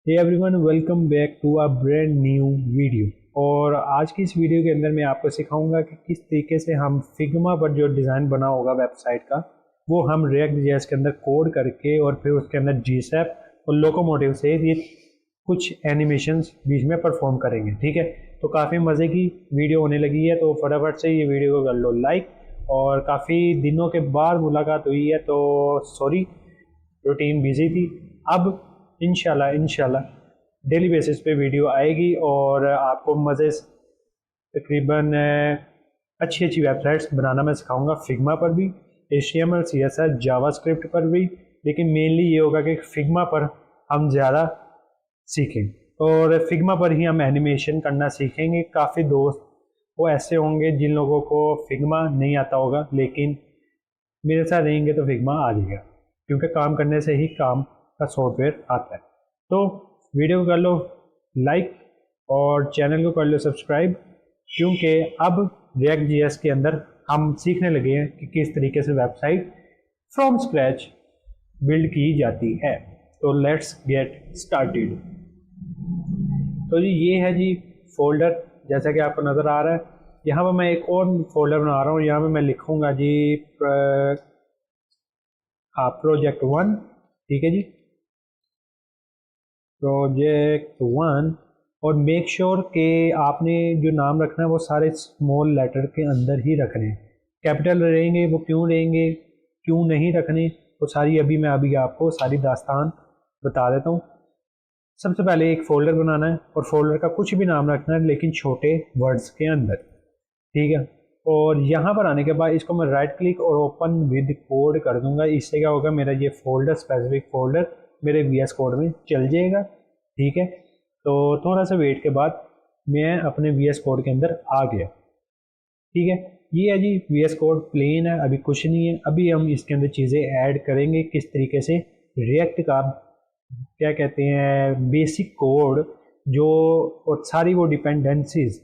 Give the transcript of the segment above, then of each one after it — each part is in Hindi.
Hey everyone, welcome back to a brand new video. और आज की इस वीडियो के अंदर मैं आपको सिखाऊंगा कि किस तरीके से हम फिग्मा पर जो डिज़ाइन बना होगा वेबसाइट का वो हम रिएक्ट जेएस के अंदर कोड करके और फिर उसके अंदर जीसैप और लोकोमोटिव से ये कुछ एनिमेशंस बीच में परफॉर्म करेंगे। ठीक है, तो काफ़ी मज़े की वीडियो होने लगी है, तो फटाफट से ये वीडियो को कर लो लाइक। और काफ़ी दिनों के बाद मुलाकात हुई है, तो सॉरी, रूटीन बिजी थी। अब इंशाल्लाह डेली बेसिस पे वीडियो आएगी और आपको मज़े तकरीबन अच्छी अच्छी वेबसाइट्स बनाना मैं सिखाऊंगा। फिग्मा पर भी, HTML CSS जावास्क्रिप्ट पर भी, लेकिन मेनली ये होगा कि फिग्मा पर हम ज़्यादा सीखें और फिग्मा पर ही हम एनिमेशन करना सीखेंगे। काफ़ी दोस्त वो ऐसे होंगे जिन लोगों को फिग्मा नहीं आता होगा, लेकिन मेरे साथ रहेंगे तो फिग्मा आ जाएगा, क्योंकि काम करने से ही काम का सॉफ्टवेयर आता है। तो वीडियो को कर लो लाइक और चैनल को कर लो सब्सक्राइब, क्योंकि अब रिएक्ट जीएस के अंदर हम सीखने लगे हैं कि किस तरीके से वेबसाइट फ्रॉम स्क्रैच बिल्ड की जाती है। तो लेट्स गेट स्टार्टेड। तो जी ये है जी फोल्डर, जैसा कि आपको नज़र आ रहा है। यहाँ पर मैं एक और फोल्डर बना रहा हूँ। यहाँ पर मैं लिखूँगा जी प्रोजेक्ट 1। ठीक है जी, प्रोजेक्ट 1। और मेक श्योर कि आपने जो नाम रखना है वो सारे स्मॉल लेटर के अंदर ही रखने हैं। कैपिटल रहेंगे वो क्यों रहेंगे, क्यों नहीं रखने, वो सारी अभी आपको सारी दास्तान बता देता हूँ। सबसे पहले एक फ़ोल्डर बनाना है और फोल्डर का कुछ भी नाम रखना है, लेकिन छोटे वर्ड्स के अंदर। ठीक है, और यहाँ पर आने के बाद इसको मैं राइट क्लिक और ओपन विद कोड कर दूंगा। इससे क्या होगा, मेरा ये फोल्डर स्पेसिफिक फोल्डर मेरे VS कोड में चल जाएगा। ठीक है, तो थोड़ा सा वेट के बाद मैं अपने VS कोड के अंदर आ गया। ठीक है, ये है जी VS कोड प्लेन है, अभी कुछ नहीं है। अभी हम इसके अंदर चीज़ें ऐड करेंगे, किस तरीके से रिएक्ट का क्या कहते हैं बेसिक कोड जो, और सारी वो डिपेंडेंसीज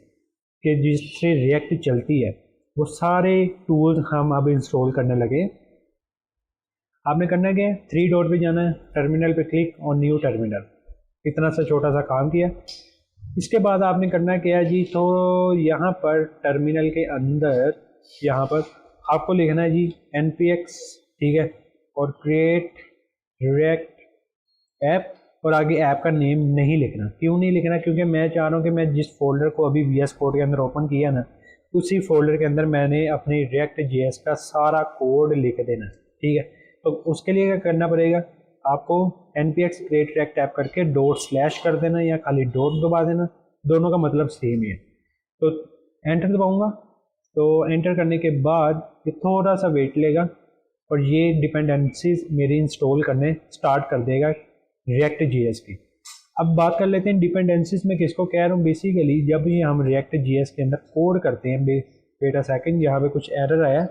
के जिससे रिएक्ट चलती है, वो सारे टूल्स हम अब इंस्टॉल करने लगे। आपने करना क्या है, 3 डॉट पे जाना है, टर्मिनल पे क्लिक और न्यू टर्मिनल, इतना सा छोटा सा काम किया। इसके बाद आपने करना क्या है जी, तो यहाँ पर टर्मिनल के अंदर यहाँ पर आपको लिखना है जी npx। ठीक है, और क्रिएट रिएक्ट ऐप, और आगे ऐप का नेम नहीं लिखना। क्यों नहीं लिखना, क्योंकि मैं चाह रहा हूँ कि मैं जिस फोल्डर को अभी VS कोड के अंदर ओपन किया ना, उसी फोल्डर के अंदर मैंने अपनी रिएक्ट JS का सारा कोड लिख देना। ठीक है, तो उसके लिए क्या करना पड़ेगा, आपको npx create react ऐप करके ./ कर देना या खाली डॉट दबा देना, दोनों का मतलब सेम ही है। तो एंटर दबाऊंगा, तो एंटर करने के बाद ये थोड़ा सा वेट लेगा और ये डिपेंडेंसीज मेरी इंस्टॉल करने स्टार्ट कर देगा रिएक्ट JS की। अब बात कर लेते हैं डिपेंडेंसीज में किसको कह रहा हूँ। बेसिकली जब ये हम रिएक्ट JS के अंदर कोड करते हैं, वेट अ सेकंड, यहाँ पे कुछ एरर आया,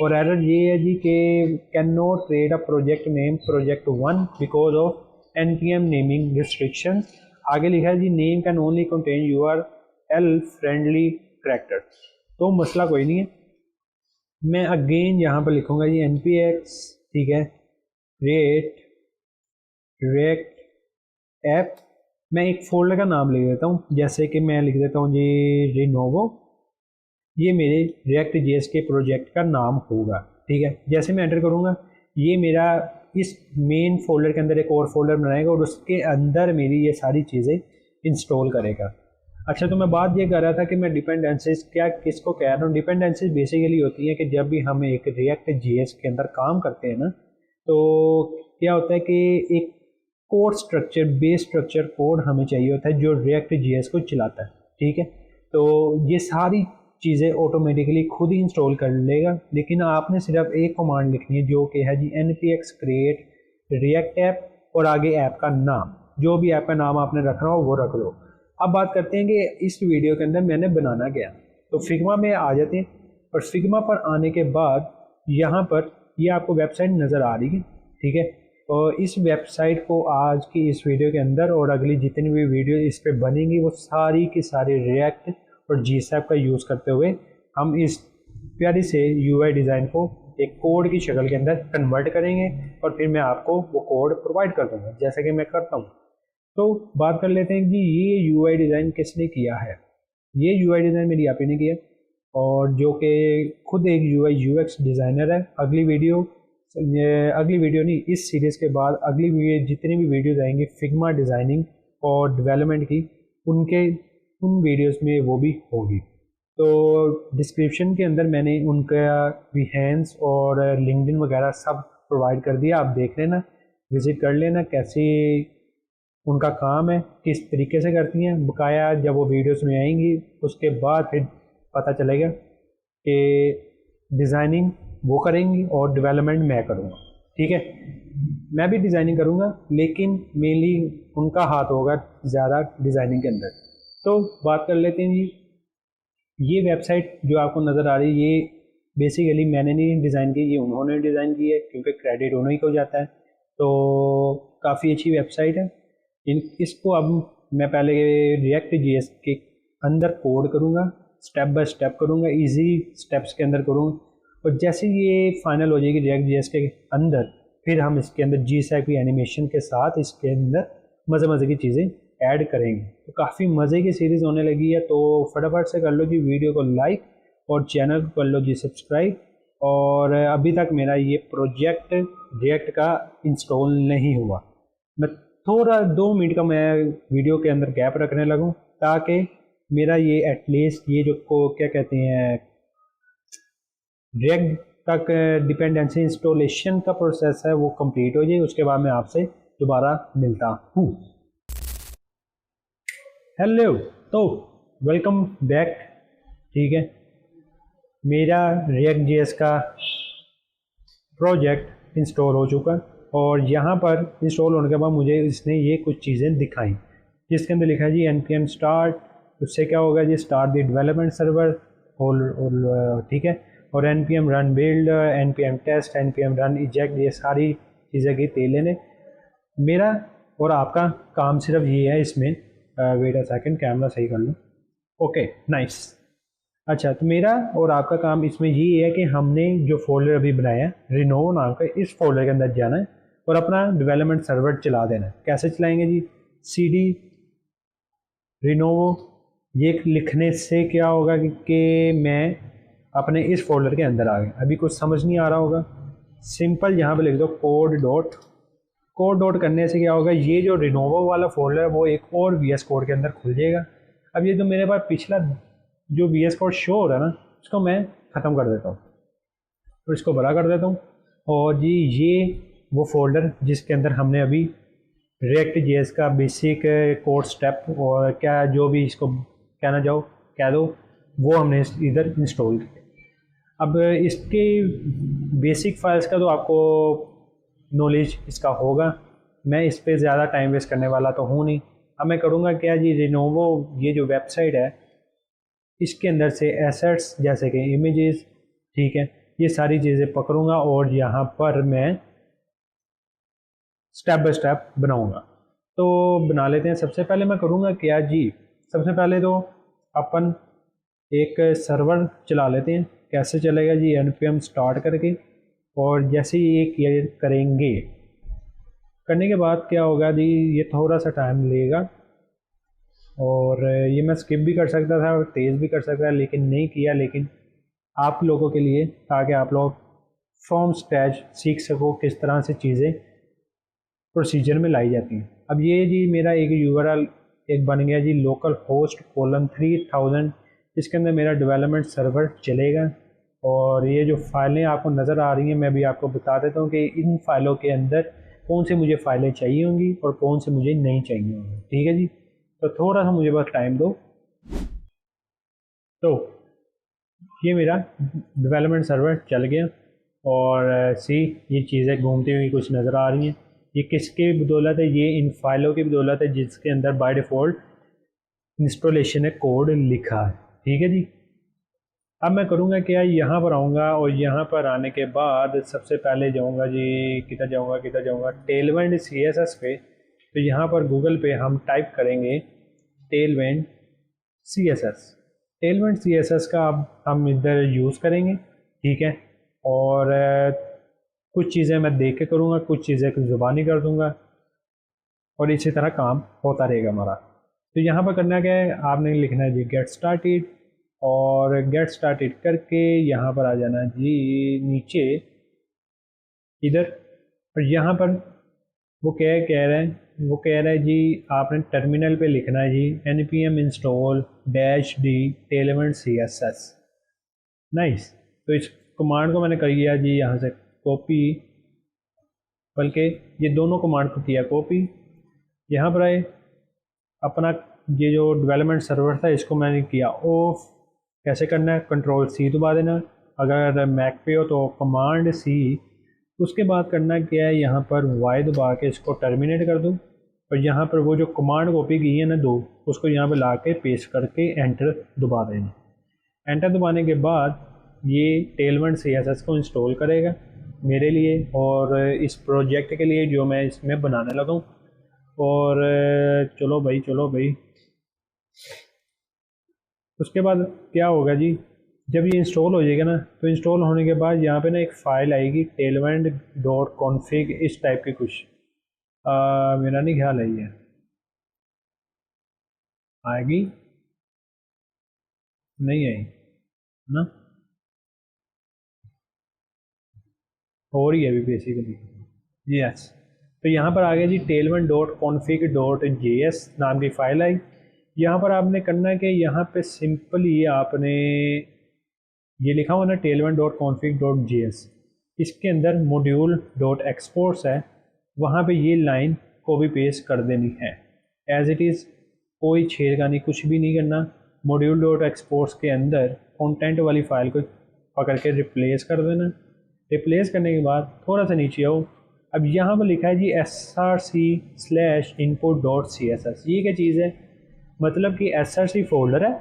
और एरर ये है जी कि can not create a project name project 1 because of npm naming restriction. आगे लिखा है जी name can only contain URL friendly character. तो मसला कोई नहीं है, मैं अगेन यहाँ पर लिखूंगा जी npx। ठीक है, क्रिएट रिएक्ट ऐप, मैं एक फोल्डर का नाम लिख देता हूँ, जैसे कि मैं लिख देता हूँ जी रिनोवो। ये मेरे रिएक्ट JS के प्रोजेक्ट का नाम होगा। ठीक है, जैसे मैं एंटर करूँगा ये मेरा इस मेन फोल्डर के अंदर एक और फोल्डर बनाएगा और उसके अंदर मेरी ये सारी चीज़ें इंस्टॉल करेगा। अच्छा, तो मैं बात ये कर रहा था कि मैं डिपेंडेंसीज क्या किसको कह रहा हूँ। डिपेंडेंसीज बेसिकली होती हैं कि जब भी हम एक रिएक्ट JS के अंदर काम करते हैं ना, तो क्या होता है कि एक code structure, base structure code हमें चाहिए होता है जो रिएक्ट JS को चलाता है। ठीक है, तो ये सारी चीज़ें ऑटोमेटिकली खुद ही इंस्टॉल कर लेगा, लेकिन आपने सिर्फ एक कमांड लिखनी है जो कि है जी npx create react ऐप, और आगे ऐप का नाम, जो भी ऐप का नाम आपने रखना हो वो रख लो। अब बात करते हैं कि इस वीडियो के अंदर मैंने बनाना क्या। तो फिग्मा में आ जाते हैं, और फिग्मा पर आने के बाद यहाँ पर ये आपको वेबसाइट नज़र आ रही है। ठीक है, और इस वेबसाइट को आज की इस वीडियो के अंदर और अगली जितनी भी वीडियो इस पर बनेंगी वो सारी की सारी रिएक्ट और जीसैप का यूज़ करते हुए हम इस प्यारी से UI डिज़ाइन को एक कोड की शक्ल के अंदर कन्वर्ट करेंगे, और फिर मैं आपको वो कोड प्रोवाइड कर दूंगा जैसे कि मैं करता हूँ। तो बात कर लेते हैं कि ये यूआई डिज़ाइन किसने किया है। ये यूआई डिज़ाइन मेरी आप ही ने किया, और जो कि खुद एक यूआई यूएक्स डिज़ाइनर है। अगली वीडियो नहीं, इस सीरीज़ के बाद अगली वीडियो जितनी भी वीडियोज़ आएंगी फिग्मा डिज़ाइनिंग और डेवलपमेंट की, उन वीडियोज़ में वो भी होगी। तो डिस्क्रिप्शन के अंदर मैंने उनका बिहेंस और लिंक्डइन वगैरह सब प्रोवाइड कर दिया, आप देख लेना, विज़िट कर लेना कैसी उनका काम है, किस तरीके से करती हैं। बकाया जब वो वीडियोस में आएंगी उसके बाद फिर पता चलेगा कि डिज़ाइनिंग वो करेंगी और डेवलपमेंट मैं करूँगा। ठीक है, मैं भी डिज़ाइनिंग करूँगा लेकिन मेनली उनका हाथ होगा ज़्यादा डिज़ाइनिंग के अंदर। तो बात कर लेते हैं जी, ये वेबसाइट जो आपको नज़र आ रही है ये बेसिकली मैंने नहीं डिज़ाइन की, ये उन्होंने डिज़ाइन की है क्योंकि क्रेडिट उन्हीं को जाता है। तो काफ़ी अच्छी वेबसाइट है। इसको अब मैं पहले रिएक्ट जीएस के अंदर कोड करूँगा, स्टेप बाय स्टेप करूँगा, इजी स्टेप्स के अंदर करूँगा, और जैसे ये फाइनल हो जाएगी रिएक्ट जीएस के अंदर, फिर हम इसके अंदर GSAP एनिमेशन के साथ इसके अंदर मज़े मज़े की चीज़ें ऐड करेंगे। तो काफ़ी मज़े की सीरीज़ होने लगी है। तो फटाफट से कर लो जी वीडियो को लाइक और चैनल को कर लो जी सब्सक्राइब। और अभी तक मेरा ये प्रोजेक्ट रिएक्ट का इंस्टॉल नहीं हुआ, मैं थोड़ा 2 मिनट का मैं वीडियो के अंदर गैप रखने लगूं ताकि मेरा ये एटलीस्ट ये जो को क्या कहते हैं रिएक्ट तक डिपेंडेंसी इंस्टॉलेशन का प्रोसेस है वो कंप्लीट हो जाए, उसके बाद मैं आपसे दोबारा मिलता हूँ। हेलो, तो वेलकम बैक। ठीक है, मेरा रिएक्ट जेएस का प्रोजेक्ट इंस्टॉल हो चुका और यहाँ पर इंस्टॉल होने के बाद मुझे इसने ये कुछ चीज़ें दिखाई जिसके अंदर लिखा है जी npm स्टार्ट। उससे क्या होगा जी, स्टार्ट द डेवलपमेंट सर्वर, और ठीक है, और npm run build, npm test, npm run eject, ये सारी चीज़ें की तेल लेने। मेरा और आपका काम सिर्फ ये है इसमें, वेट अ सेकंड कैमरा सही कर लो, ओके नाइस। अच्छा, तो मेरा और आपका काम इसमें ये है कि हमने जो फोल्डर अभी बनाया है रिनोवो नाम का, इस फोल्डर के अंदर जाना है और अपना डेवलपमेंट सर्वर चला देना है। कैसे चलाएंगे जी, cd रिनोवो, ये लिखने से क्या होगा कि मैं अपने इस फोल्डर के अंदर आ गया। अभी कुछ समझ नहीं आ रहा होगा, सिंपल यहाँ पे लिख दो कोड डॉट करने से क्या होगा, ये जो रिनोवो वाला फोल्डर है वो एक और VS कोड के अंदर खुल जाएगा। अब ये जो मेरे पास पिछला जो VS कोड शो हो रहा है ना, उसको मैं ख़त्म कर देता हूँ और इसको बड़ा कर देता हूँ। और जी ये वो फोल्डर जिसके अंदर हमने अभी रिएक्ट जेएस का बेसिक कोड स्टेप और क्या जो भी इसको कहना चाहो कह दो, वो हमने इधर इंस्टॉल किया। अब इसके बेसिक फाइल्स का तो आपको नॉलेज इसका होगा, मैं इस पर ज़्यादा टाइम वेस्ट करने वाला तो हूँ नहीं। अब मैं करूँगा क्या जी, रिनोवो ये जो वेबसाइट है इसके अंदर से एसेट्स जैसे कि इमेजेस, ठीक है, ये सारी चीज़ें पकड़ूंगा और यहाँ पर मैं स्टेप बाय स्टेप बनाऊंगा। तो बना लेते हैं। सबसे पहले मैं करूँगा क्या जी, सबसे पहले तो अपन एक सर्वर चला लेते हैं। कैसे चलेगा जी, npm स्टार्ट करके, और जैसे ही ये क्लियर करेंगे, करने के बाद क्या होगा जी, ये थोड़ा सा टाइम लेगा और ये मैं स्किप भी कर सकता था और तेज़ भी कर सकता था लेकिन नहीं किया, लेकिन आप लोगों के लिए, ताकि आप लोग फ्रॉम स्क्रैच सीख सको किस तरह से चीज़ें प्रोसीजर में लाई जाती हैं। अब ये जी मेरा एक यूआरएल एक बन गया जी, लोकल होस्ट कोलन 3000, इसके अंदर मेरा डेवलपमेंट सर्वर चलेगा। और ये जो फाइलें आपको नज़र आ रही हैं मैं भी आपको बता देता हूँ कि इन फाइलों के अंदर कौन सी मुझे फ़ाइलें चाहिए होंगी और कौन से मुझे नहीं चाहिए होंगी। ठीक है जी, तो थोड़ा सा मुझे बस टाइम दो। तो ये मेरा डेवलपमेंट सर्वर चल गया और ये चीज़ें घूमती हुई कुछ नज़र आ रही हैं। ये किसकी बदौलत है, ये इन फाइलों की बदौलत है जिसके अंदर बाय डिफ़ॉल्ट इंस्टॉलेशन कोड लिखा है। ठीक है जी, अब मैं करूँगा क्या, यहाँ पर आऊँगा और यहाँ पर आने के बाद सबसे पहले जाऊँगा जी, कितना जाऊँगा टेलविंड CSS पे। तो यहाँ पर गूगल पे हम टाइप करेंगे टेलविंड CSS का अब हम इधर यूज़ करेंगे। ठीक है, और कुछ चीज़ें मैं देख के करूँगा, कुछ चीज़ें ज़ुबानी कर दूँगा। और इसी तरह काम होता रहेगा हमारा। तो यहाँ पर करना क्या है, आपने लिखना है जी गेट स्टार्टेड, और गेट स्टार्टेड करके यहाँ पर आ जाना जी नीचे इधर। और यहाँ पर वो क्या कह रहा है, वो कह रहा है जी आपने टर्मिनल पे लिखना है जी npm install -d tailwind css। Nice. तो इस कमांड को मैंने कर लिया जी यहाँ से कॉपी, बल्कि ये दोनों कमांड को किया कॉपी। यहाँ पर आए, अपना ये जो डेवलपमेंट सर्वर था इसको मैंने किया ऑफ। कैसे करना है, कंट्रोल सी दबा देना, अगर मैक पे हो तो कमांड सी। उसके बाद करना क्या है, यहाँ पर वाई दबा के इसको टर्मिनेट कर दूँ, और यहाँ पर वो जो कमांड कॉपी की है ना दो, उसको यहाँ पे ला के पेस्ट करके एंटर दबा देना। एंटर दबाने के बाद ये टेलविंड CSS को इंस्टॉल करेगा मेरे लिए और इस प्रोजेक्ट के लिए जो मैं इसमें बनाने लगा हूँ। और चलो भाई चलो भाई, उसके बाद क्या होगा जी, जब ये इंस्टॉल हो जाएगा ना, तो इंस्टॉल होने के बाद यहाँ पे ना एक फ़ाइल आएगी tailwind.config इस टाइप की कुछ, मेरा नहीं ख्याल है ये आएगी, नहीं आई ना, हो रही है अभी बेसिकली। यस, तो यहाँ पर आ गया जी tailwind.config.js नाम की फ़ाइल आई। यहाँ पर आपने करना है कि यहाँ पे सिंपली आपने ये लिखा हुआ ना tailwind.config.js, इसके अंदर module.exports है, वहाँ पे ये लाइन कॉपी पेस्ट कर देनी है एज इट इज़, कोई छेड़खानी कुछ भी नहीं करना। module.exports के अंदर कंटेंट वाली फ़ाइल को पकड़ के रिप्लेस कर देना। रिप्लेस करने के बाद थोड़ा सा नीचे आओ, अब यहाँ पर लिखा है जी src/input.css। ये क्या चीज़ है, मतलब कि src फोल्डर है,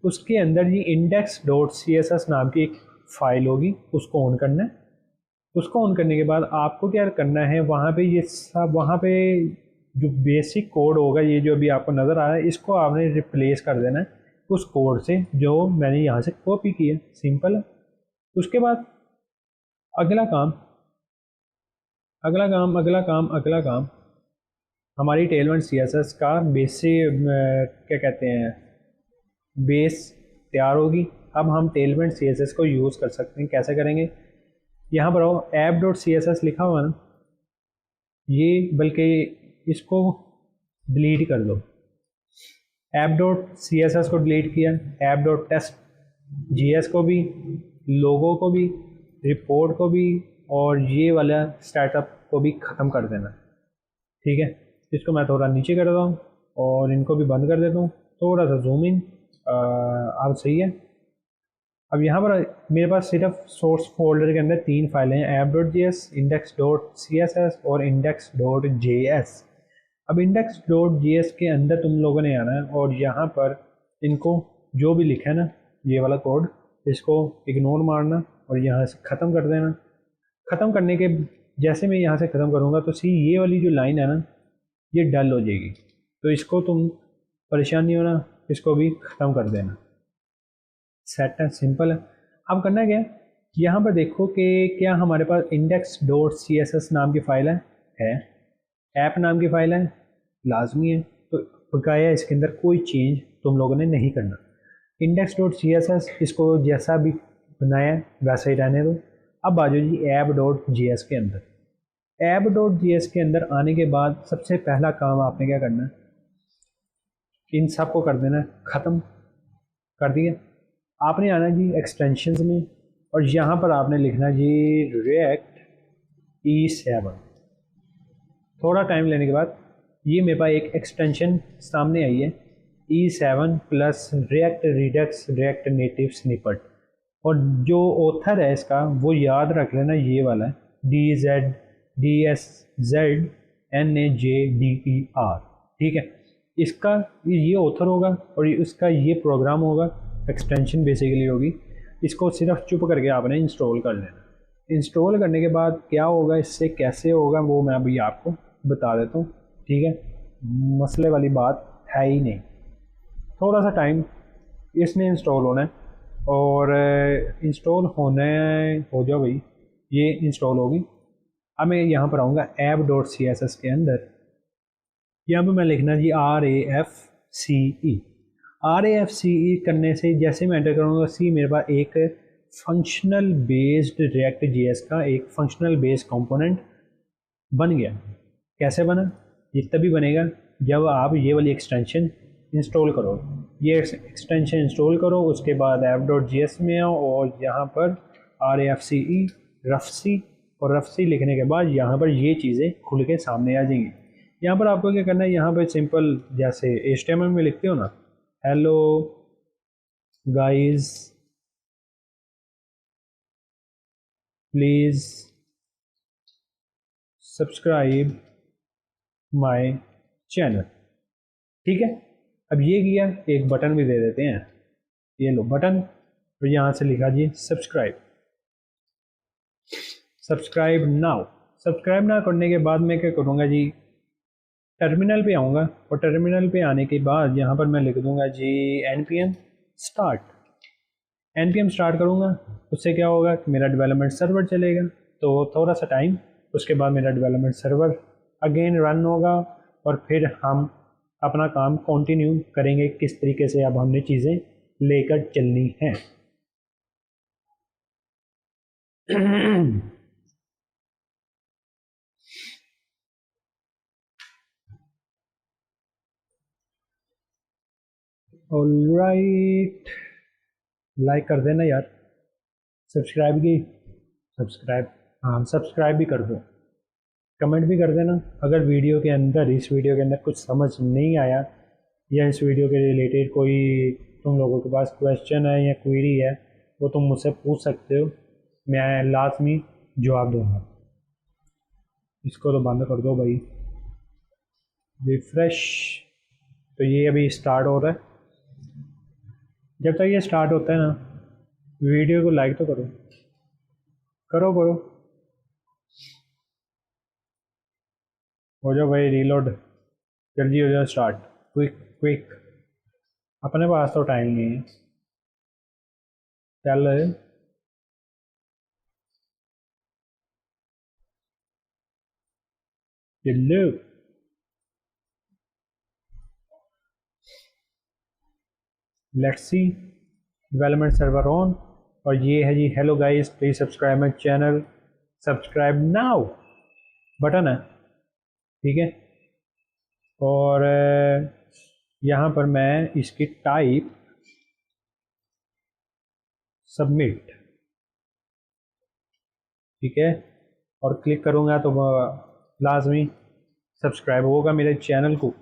उसके अंदर जी index.css नाम की एक फ़ाइल होगी, उसको ऑन करना है। उसको ऑन करने के बाद आपको क्या करना है, वहाँ पे ये सब, वहाँ पे जो बेसिक कोड होगा, ये जो अभी आपको नज़र आ रहा है, इसको आपने रिप्लेस कर देना है उस कोड से जो मैंने यहाँ से कॉपी किया। सिंपल है। उसके बाद अगला काम अगला काम अगला काम अगला काम हमारी टेलविंड CSS का बेसिक क्या कहते हैं, बेस तैयार होगी। अब हम टेलविंड CSS को यूज़ कर सकते हैं। कैसे करेंगे, यहाँ पर आओ, app.css लिखा हुआ ना, ये बल्कि इसको डिलीट कर दो। app.css को डिलीट किया, app.test.js को भी, लोगो को भी, रिपोर्ट को भी, और ये वाला स्टार्टअप को भी ख़त्म कर देना। ठीक है, इसको मैं थोड़ा नीचे कर देता हूँ और इनको भी बंद कर देता हूँ, थोड़ा सा जूम इन, अब सही है। अब यहाँ पर मेरे पास सिर्फ सोर्स फोल्डर के अंदर 3 फाइलें हैं, app.js, index.css और index.js। अब index.js के अंदर तुम लोगों ने आना है और यहाँ पर इनको जो भी लिखा है ना, ये वाला कोड, इसको इग्नोर मारना और यहाँ से ख़त्म कर देना। ख़त्म करने के जैसे मैं यहाँ से ख़त्म करूँगा तो सी ये वाली जो लाइन है ना, ये डल हो जाएगी, तो इसको तुम परेशान नहीं होना, इसको भी ख़त्म कर देना। सेट है, सिंपल है। अब करना क्या है, यहाँ पर देखो कि क्या हमारे पास index.css नाम की फ़ाइल है, ऐप नाम की फ़ाइल है, लाजमी है, तो बकाया इसके अंदर कोई चेंज तुम लोगों ने नहीं करना। index.css इसको जैसा भी बनाया वैसा ही रहने दो। अब आ जाओ जी app.js के अंदर। app.js के अंदर आने के बाद सबसे पहला काम आपने क्या करना है, इन सब को कर देना ख़त्म। कर दिया, आपने आना जी एक्सटेंशंस में और यहाँ पर आपने लिखना जी React E7। थोड़ा टाइम लेने के बाद ये मेरे पास एक एक्सटेंशन सामने आई है, E7 plus React Redux React Native Snippet, और जो ऑथर है इसका वो याद रख लेना, ये वाला है DZDSZNAJDER। ठीक है, इसका ये ऑथर होगा और इसका ये प्रोग्राम होगा, एक्सटेंशन बेसिकली होगी। इसको सिर्फ चुप करके आपने इंस्टॉल कर लेना। इंस्टॉल करने के बाद क्या होगा, इससे कैसे होगा, वो मैं अभी आपको बता देता हूँ। ठीक है, मसले वाली बात है ही नहीं, थोड़ा सा टाइम इसने इंस्टॉल होना है और इंस्टॉल होने हो जाओ भाई, ये इंस्टॉल होगी। अब मैं यहाँ पर आऊँगा app.css के अंदर यहाँ पे मैं लिखना जी RAFCE। RAFCE करने से जैसे मैं एंटर करूँगा सी मेरे पास एक फंक्शनल बेस्ड रिएक्ट जेएस का एक फंक्शनल बेस्ड कंपोनेंट बन गया। कैसे बना? ये तभी बनेगा जब आप ये वाली एक्सटेंशन इंस्टॉल करो। ये एक्सटेंशन इंस्टॉल करो, उसके बाद app.js में आओ और यहाँ पर RAFCE रफसी और रफसी लिखने के बाद यहाँ पर ये चीज़ें खुल के सामने आ जाएंगी। यहाँ पर आपको क्या करना है, यहाँ पर सिंपल जैसे HTML में लिखते हो ना, hello guys please subscribe my channel. ठीक है, अब ये किया, एक बटन भी दे देते हैं, ये लो बटन, और यहाँ से लिखा जी सब्सक्राइब, सब्सक्राइब नाउ। सब्सक्राइब ना करने के बाद मैं क्या करूँगा जी, टर्मिनल पे आऊँगा और टर्मिनल पे आने के बाद यहाँ पर मैं लिख दूँगा जी npm स्टार्ट। npm स्टार्ट करूँगा, उससे क्या होगा कि मेरा डेवलपमेंट सर्वर चलेगा, तो थोड़ा सा टाइम, उसके बाद मेरा डेवलपमेंट सर्वर अगेन रन होगा और फिर हम अपना काम कंटिन्यू करेंगे किस तरीके से अब हमने चीज़ें लेकर चलनी हैं। ऑलराइट, लाइक कर देना यार, सब्सक्राइब की सब्सक्राइब, हाँ सब्सक्राइब भी कर दो, कमेंट भी कर देना। अगर वीडियो के अंदर, इस वीडियो के अंदर कुछ समझ नहीं आया या इस वीडियो के रिलेटेड कोई तुम लोगों के पास क्वेश्चन है या क्वेरी है, वो तुम मुझसे पूछ सकते हो, मैं लाजमी जवाब दूंगा। इसको तो बंद कर दो भाई, रिफ्रेश। तो ये अभी स्टार्ट हो रहा है, जब तक ये स्टार्ट होता है ना, वीडियो को लाइक तो करो करो करो, हो जाओ भाई रीलोड, जल्दी हो जाओ स्टार्ट, क्विक क्विक, अपने पास तो टाइम नहीं है। चल चिल्लू, let's see, development server on, और ये है जी hello guys please subscribe my channel, subscribe now button है। ठीक है, और यहाँ पर मैं इसकी टाइप सबमिट, ठीक है, और क्लिक करूँगा तो लाजमी सब्सक्राइब होगा मेरे चैनल को।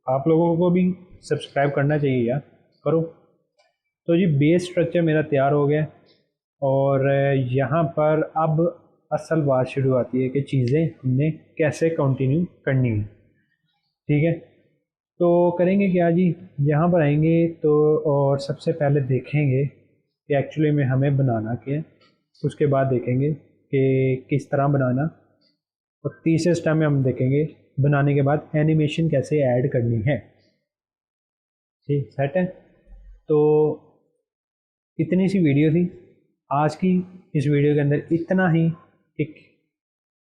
आप लोगों को भी सब्सक्राइब करना चाहिए यार, करो। तो जी बेस स्ट्रक्चर मेरा तैयार हो गया, और यहाँ पर अब असल बात शुरू आती है कि चीज़ें हमने कैसे कंटिन्यू करनी है। ठीक है, तो करेंगे क्या जी, यहाँ पर आएंगे तो और सबसे पहले देखेंगे कि एक्चुअली में हमें बनाना क्या है, उसके बाद देखेंगे कि किस तरह बनाना, और तीसरे स्टेप में हम देखेंगे बनाने के बाद एनिमेशन कैसे ऐड करनी है। ठीक सेट है, तो इतनी सी वीडियो थी आज की। इस वीडियो के अंदर इतना ही कि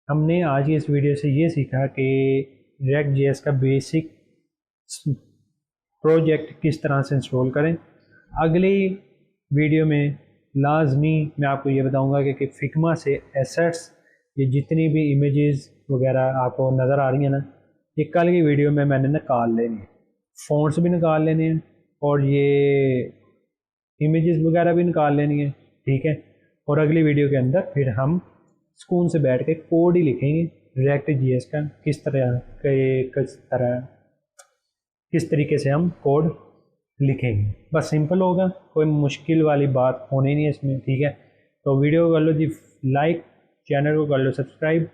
हमने आज की इस वीडियो से ये सीखा कि रिएक्ट जेएस का बेसिक प्रोजेक्ट किस तरह से इंस्टॉल करें। अगली वीडियो में लाजमी मैं आपको ये बताऊंगा कि फिग्मा से एसेट्स, ये जितनी भी इमेजेस वगैरह आपको नज़र आ रही हैं ना, ये कल की वीडियो में मैंने निकाल लेनी है, फ़ॉन्ट्स भी निकाल लेने हैं और ये इमेजेस वगैरह भी निकाल लेनी है। ठीक है, और अगली वीडियो के अंदर फिर हम सुकून से बैठ के कोड ही लिखेंगे रिएक्ट जेएस का, किस तरीके से हम कोड लिखेंगे। बस सिंपल होगा, कोई मुश्किल वाली बात होनी नहीं है इसमें। ठीक है, तो वीडियो को कर लो जी लाइक, चैनल को कर लो सब्सक्राइब।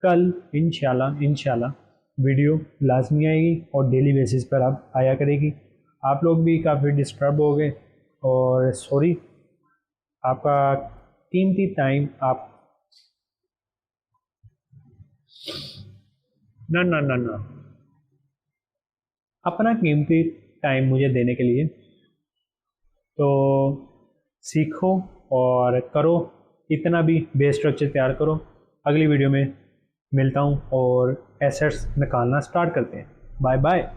कल इंशाल्लाह वीडियो लाजमी आएगी और डेली बेसिस पर आप आया करेगी। आप लोग भी काफ़ी डिस्टर्ब हो गए और सॉरी, आपका कीमती टाइम आप ना अपना कीमती टाइम मुझे देने के लिए, तो सीखो और करो, इतना भी बेस स्ट्रक्चर तैयार करो। अगली वीडियो में मिलता हूँ और एसेट्स निकालना स्टार्ट करते हैं। Bye bye.